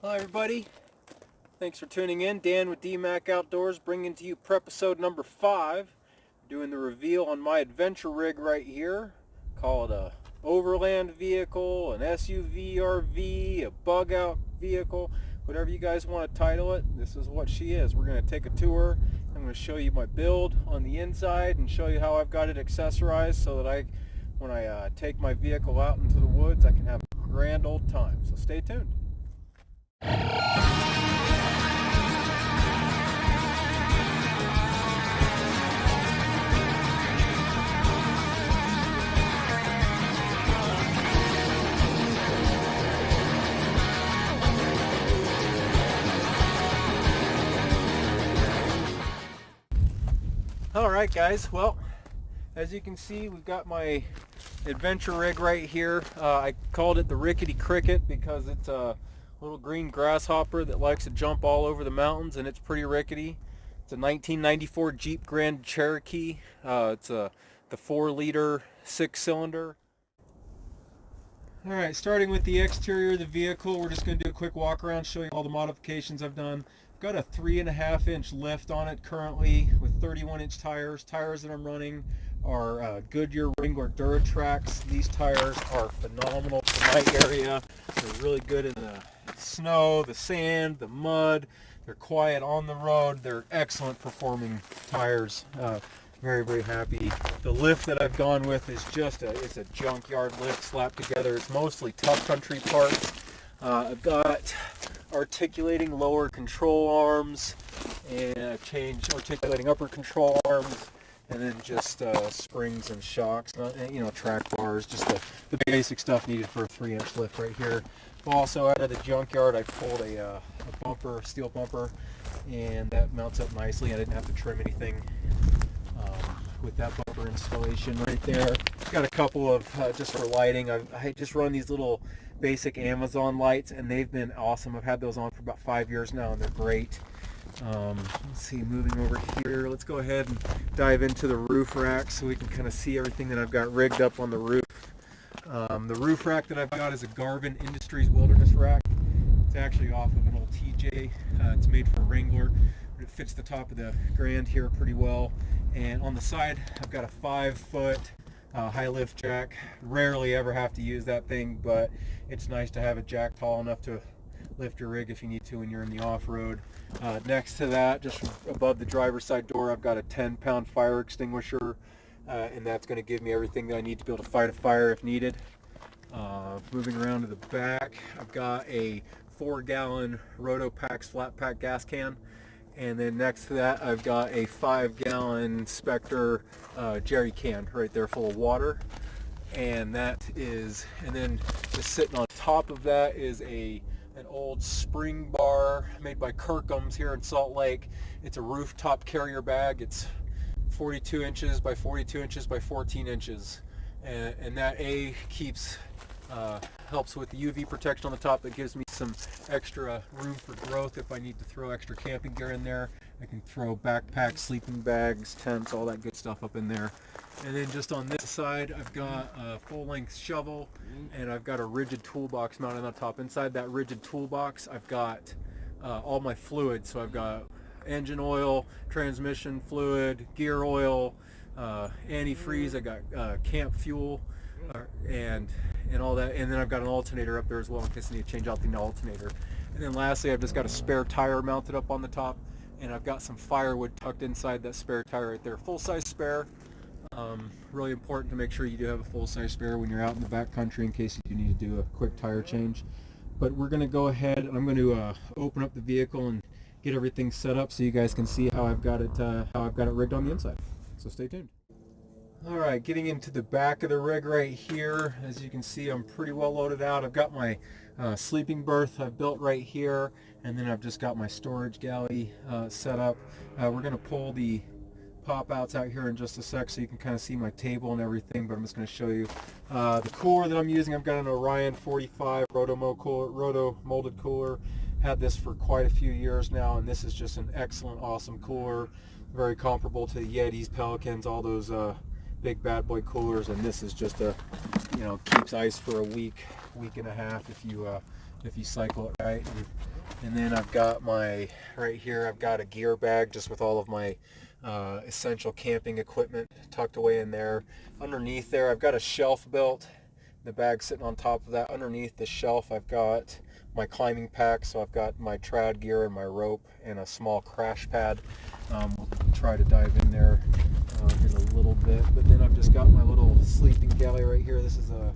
Hi everybody, thanks for tuning in. Dan with Dmak Outdoors bringing to you Prepisode number 5. Doing the reveal on my adventure rig right here. Call it a Overland vehicle, an SUV, RV, a bug out vehicle, whatever you guys want to title it. This is what she is. We're going to take a tour. I'm going to show you my build on the inside and show you how I've got it accessorized so that when I take my vehicle out into the woods, I can have a grand old time. So stay tuned. Alright guys, well, as you can see, we've got my adventure rig right here. I called it the Rickety Cricket because it's a little green grasshopper that likes to jump all over the mountains, and it's pretty rickety. It's a 1994 Jeep Grand Cherokee. It's the 4-liter 6-cylinder. Alright, starting with the exterior of the vehicle, we're just going to do a quick walk around, show you all the modifications I've done. Got a 3.5-inch lift on it currently with 31-inch tires. Tires that I'm running are Goodyear Wrangler Duratrax. These tires are phenomenal for my area. They're really good in the snow, the sand, the mud. They're quiet on the road. They're excellent performing tires. Very, very happy. The lift that I've gone with is it's a junkyard lift slapped together. It's mostly tough country parts. I've got articulating lower control arms, and I've changed articulating upper control arms, and then just springs and shocks, track bars, just the basic stuff needed for a 3-inch lift right here. Also, out of the junkyard, I pulled a bumper, steel bumper, and that mounts up nicely. I didn't have to trim anything with that bumper installation right there. Got a couple of just for lighting. I just run these little basic Amazon lights, and they've been awesome. I've had those on for about 5 years now, and they're great. Let's see, moving over here, let's go ahead and dive into the roof rack so we can kind of see everything that I've got rigged up on the roof. The roof rack that I've got is a Garvin Industries Wilderness rack. It's actually off of an old TJ. It's made for Wrangler, but it fits the top of the Grand here pretty well. And on the side, I've got a 5-foot high lift jack. Rarely ever have to use that thing, but it's nice to have a jack tall enough to lift your rig if you need to when you're in the off-road. Next to that, just above the driver's side door, I've got a 10-pound fire extinguisher, and that's going to give me everything that I need to be able to fight a fire if needed. Moving around to the back, I've got a 4-gallon Rotopax flat pack gas can. And then next to that, I've got a 5-gallon Spectre jerry can right there full of water. And then just sitting on top of that is an old spring bar made by Kirkham's here in Salt Lake. It's a rooftop carrier bag. It's 42 inches by 42 inches by 14 inches. And that keeps helps with the UV protection on the top. That gives me some extra room for growth if I need to throw extra camping gear in there. I can throw backpacks, sleeping bags, tents, all that good stuff up in there. And then just on this side, I've got a full-length shovel, and I've got a rigid toolbox mounted on top. Inside that rigid toolbox, I've got all my fluids. So I've got engine oil, transmission fluid, gear oil, antifreeze. I got camp fuel, and all that. And then I've got an alternator up there as well in case I need to change out the alternator. And then lastly, I've just got a spare tire mounted up on the top, and I've got some firewood tucked inside that spare tire right there. Full-size spare. Really important to make sure you do have a full-size spare when you're out in the back country in case you need to do a quick tire change. But we're going to go ahead and I'm going to open up the vehicle and get everything set up so you guys can see how I've got it rigged on the inside. So stay tuned. Alright, getting into the back of the rig right here. As you can see, I'm pretty well loaded out. I've got my sleeping berth I've built right here, and then I've just got my storage galley set up. We're going to pull the pop-outs out here in just a sec so you can kind of see my table and everything, but I'm just going to show you the cooler that I'm using. I've got an Orion 45 roto molded cooler. Had this for quite a few years now, and this is just an excellent, awesome cooler. Very comparable to the Yetis, Pelicans, all those big bad boy coolers, and this is just keeps ice for a week and a half if you if you cycle it right. And then I've got my, right here, I've got a gear bag just with all of my essential camping equipment tucked away in there. Underneath there, I've got a shelf built. The bag sitting on top of that. Underneath the shelf, I've got my climbing pack. So I've got my trad gear and my rope and a small crash pad. We'll try to dive in there in a little bit. But then I've just got my little sleeping galley right here. This is a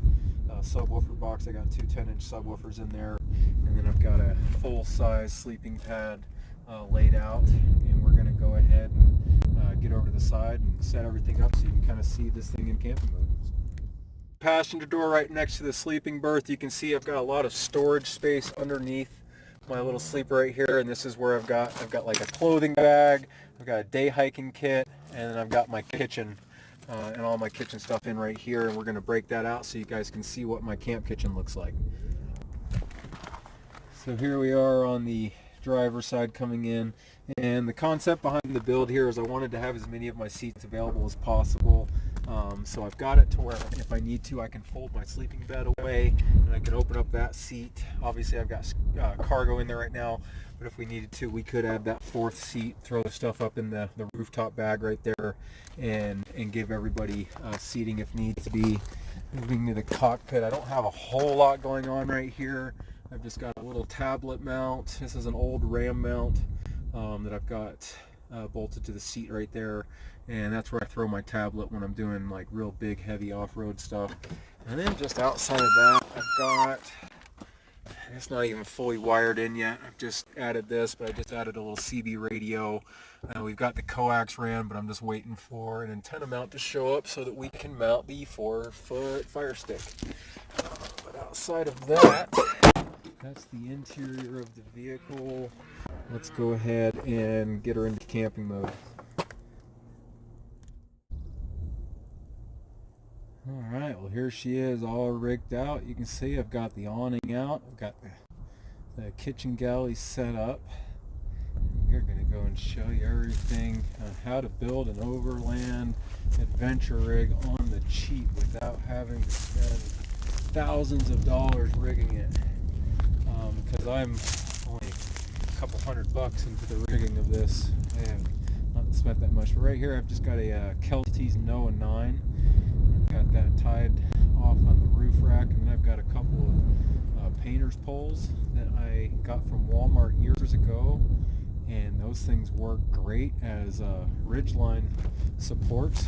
subwoofer box. I got two 10-inch subwoofers in there. And then I've got a full-size sleeping pad laid out. And we're going to go ahead and get over to the side and set everything up so you can kind of see this thing in camping mode. Passenger door right next to the sleeping berth. You can see I've got a lot of storage space underneath my little sleeper right here, and this is where I've got like a clothing bag, I've got a day hiking kit, and then I've got my kitchen and all my kitchen stuff in right here, and we're going to break that out so you guys can see what my camp kitchen looks like. So here we are on the driver's side coming in, and the concept behind the build here is I wanted to have as many of my seats available as possible. So I've got it to where if I need to, I can fold my sleeping bed away and I can open up that seat. Obviously I've got cargo in there right now, but if we needed to, we could add that fourth seat, throw the stuff up in the rooftop bag right there, and give everybody seating if needs to be. Moving to the cockpit, I don't have a whole lot going on right here. I've just got a little tablet mount. This is an old RAM mount that I've got bolted to the seat right there, and that's where I throw my tablet when I'm doing like real big heavy off-road stuff. And then just outside of that, I've got, it's not even fully wired in yet, I've just added this, but I just added a little CB radio. We've got the coax ran, but I'm just waiting for an antenna mount to show up so that we can mount the 4-foot fire stick. But outside of that, that's the interior of the vehicle. Let's go ahead and get her into camping mode. Alright, well here she is all rigged out. You can see I've got the awning out. I've got the kitchen galley set up. We're going to go and show you everything on how to build an Overland adventure rig on the cheap without having to spend thousands of dollars rigging it. Because I'm only a couple $100 into the rigging of this. I have not spent that much. But right here I've just got a Kelty's Noah 9. I've got that tied off on the roof rack, and then I've got a couple of painter's poles that I got from Walmart years ago, and those things work great as ridgeline supports.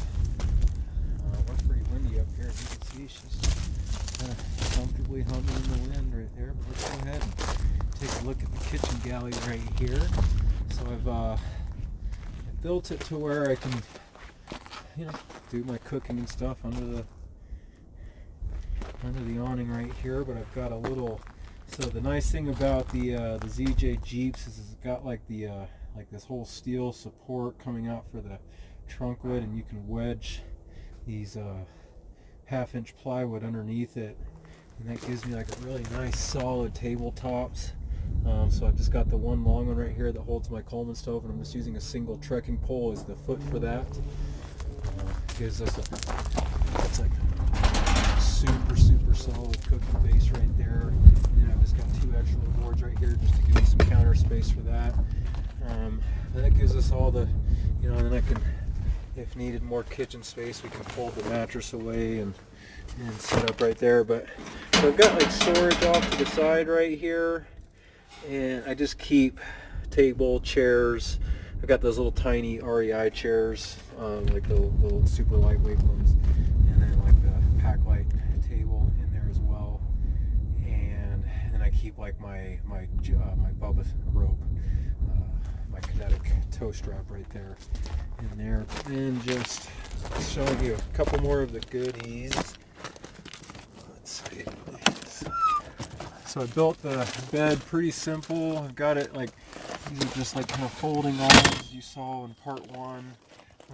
We're pretty windy up here, as you can see. She's comfortably humming in the wind right there. But let's go ahead and take a look at the kitchen galley right here. So I've built it to where I can, do my cooking and stuff under the awning right here. But I've got a little. So the nice thing about the ZJ Jeeps is it's got like the like this whole steel support coming out for the trunk lid, and you can wedge these 1/2-inch plywood underneath it, and that gives me like a really nice solid tabletops. So I've just got the one long one right here that holds my Coleman stove, and I'm just using a single trekking pole as the foot for that. Gives us it's like a super solid cooking base right there. And then I've just got two extra little boards right here just to give me some counter space for that. That gives us all the, and then I can, if needed, more kitchen space. We can fold the mattress away and set up right there. But so I've got like storage off to the side right here, and I just keep table, chairs. I've got those little tiny REI chairs, like the little super lightweight ones, and then like the pack light table in there as well. And then I keep like my Bubba rope, my kinetic toe strap right there in there. And just showing you a couple more of the goodies. Let's see. So I built the bed pretty simple. I've got it like, these are just like kind of folding arms, as you saw in part one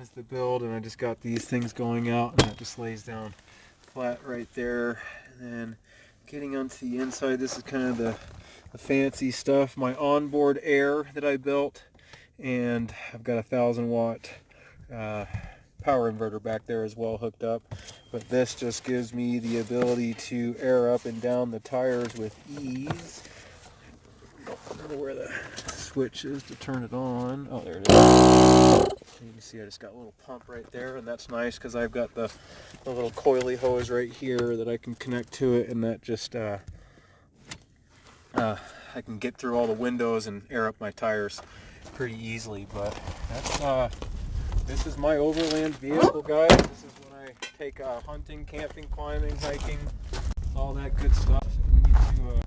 as the build, and I just got these things going out, and that just lays down flat right there. And then getting onto the inside, this is kind of the fancy stuff, my onboard air that I built, and I've got a 1,000-watt power inverter back there as well hooked up. But this just gives me the ability to air up and down the tires with ease. know where the switch is to turn it on. Oh, there it is. You can see I just got a little pump right there, and that's nice because I've got the little coily hose right here that I can connect to it, and that just I can get through all the windows and air up my tires pretty easily. But that's this is my Overland vehicle, guys. This is when I take hunting, camping, climbing, hiking, all that good stuff. We need to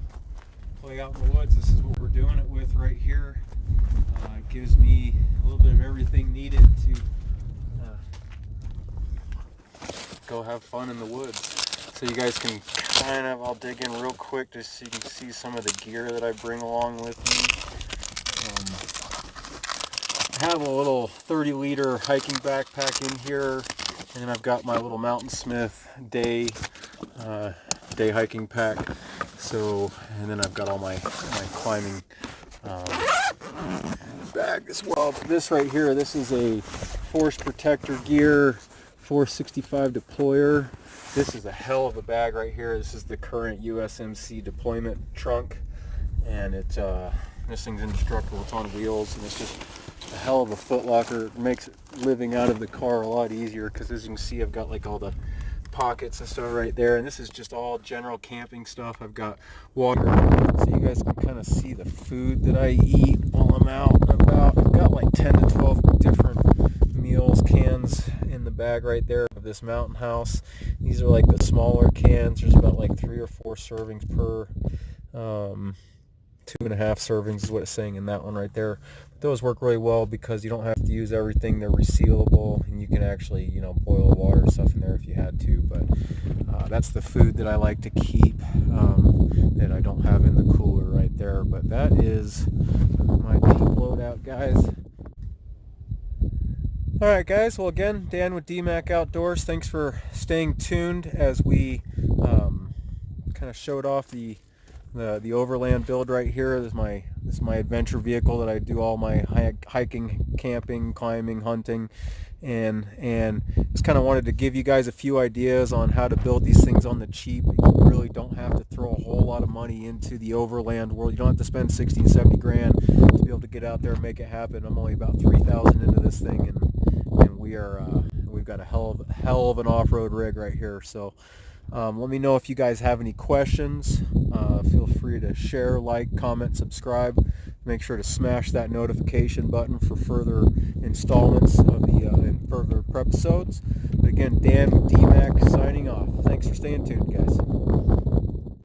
play out in the woods. This is what we're doing it with right here. It gives me a little bit of everything needed to go have fun in the woods. So you guys can kind of, I'll dig in real quick just so you can see some of the gear that I bring along with me. I have a little 30-liter hiking backpack in here, and then I've got my little Mountain Smith day hiking pack. So, and then I've got all my climbing bag as well. This right here, this is a Force Protector Gear 465 deployer. This is a hell of a bag right here. This is the current USMC deployment trunk, and it's this thing's indestructible. It's on wheels, and it's just a hell of a foot locker. It makes living out of the car a lot easier because, as you can see, I've got like all the pockets and stuff right there, and this is just all general camping stuff. I've got water, so you guys can kind of see the food that I eat while I'm out and about. I've got like 10 to 12 different meals cans in the bag right there of this Mountain House. These are like the smaller cans. There's about like 3 or 4 servings per 2.5 servings is what it's saying in that one right there. Those work really well because you don't have to use everything. They're resealable, and you can actually, you know, boil water and stuff in there if you had to. But that's the food that I like to keep that I don't have in the cooler right there. But that is my deep loadout, guys. All right, guys. Well, again, Dan with Dmak Outdoors. Thanks for staying tuned as we kind of showed off the Overland build right here. This is my adventure vehicle that I do all my hiking, camping, climbing, hunting, and just kind of wanted to give you guys a few ideas on how to build these things on the cheap. You really don't have to throw a whole lot of money into the Overland world. You don't have to spend 60, 70 grand to be able to get out there and make it happen. I'm only about 3,000 into this thing, and we've got a hell of an off-road rig right here. So let me know if you guys have any questions. Feel free to share, like, comment, subscribe. Make sure to smash that notification button for further installments of and further Prepisodes. But again, Dan with Dmak signing off. Thanks for staying tuned, guys.